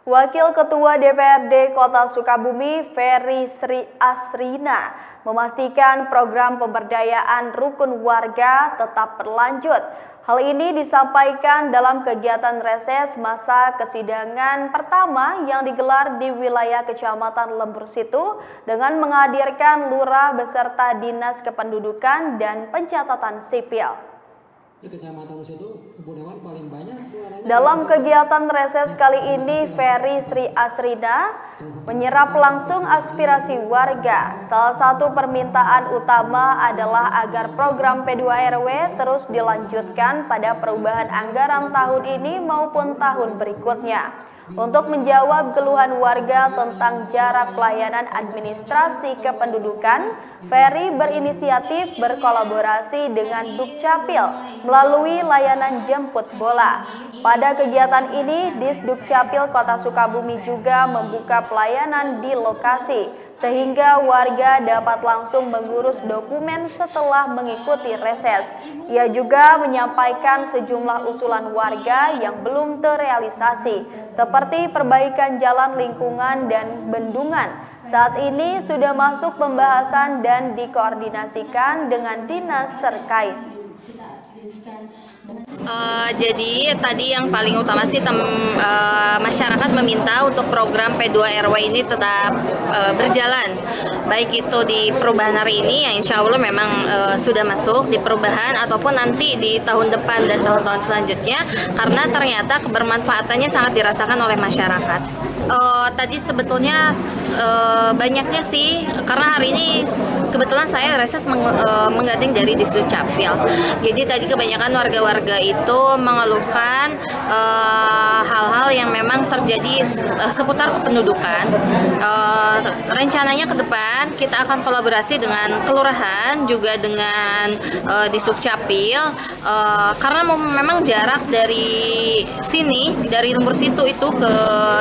Wakil Ketua DPRD Kota Sukabumi, Ferry Sri Asrina, memastikan program pemberdayaan rukun warga tetap berlanjut. Hal ini disampaikan dalam kegiatan reses masa kesidangan pertama yang digelar di wilayah Kecamatan Lembur Situ dengan menghadirkan lurah beserta Dinas Kependudukan dan Pencatatan Sipil. Dalam kegiatan reses kali ini, Ferry Sri Asrina menyerap langsung aspirasi warga. Salah satu permintaan utama adalah agar program P2RW terus dilanjutkan pada perubahan anggaran tahun ini maupun tahun berikutnya. Untuk menjawab keluhan warga tentang jarak pelayanan administrasi kependudukan, Ferry berinisiatif berkolaborasi dengan Dukcapil melalui layanan jemput bola. Pada kegiatan ini, Disdukcapil Kota Sukabumi juga membuka pelayanan di lokasi, sehingga warga dapat langsung mengurus dokumen setelah mengikuti reses. Ia juga menyampaikan sejumlah usulan warga yang belum terrealisasi, seperti perbaikan jalan lingkungan dan bendungan. Saat ini sudah masuk pembahasan dan dikoordinasikan dengan dinas terkait. Jadi tadi yang paling utama sih masyarakat meminta untuk program P2RW ini tetap berjalan, baik itu di perubahan hari ini yang insya Allah memang sudah masuk di perubahan ataupun nanti di tahun depan dan tahun-tahun selanjutnya, karena ternyata kebermanfaatannya sangat dirasakan oleh masyarakat. Tadi sebetulnya banyaknya sih, karena hari ini kebetulan saya reses menggandeng dari Disdukcapil. Jadi tadi kebanyakan warga-warga itu mengeluhkan hal-hal yang memang terjadi seputar kependudukan. Rencananya ke depan kita akan kolaborasi dengan kelurahan juga dengan Disdukcapil, karena memang jarak dari sini, dari Lembur Situ itu ke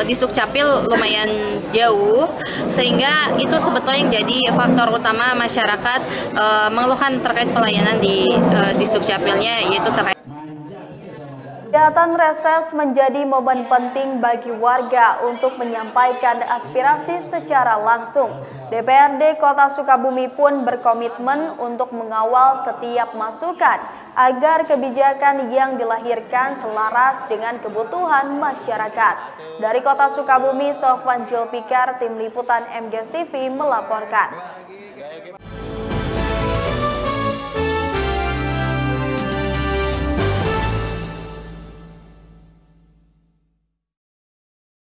Disdukcapil lumayan jauh, sehingga itu sebetulnya yang jadi faktor utama masyarakat mengeluhkan terkait pelayanan di Disdukcapilnya, yaitu terkait. Kegiatan reses menjadi momen penting bagi warga untuk menyampaikan aspirasi secara langsung. DPRD Kota Sukabumi pun berkomitmen untuk mengawal setiap masukan agar kebijakan yang dilahirkan selaras dengan kebutuhan masyarakat. Dari Kota Sukabumi, Sofwan Julfikar, Tim Liputan MGS TV melaporkan.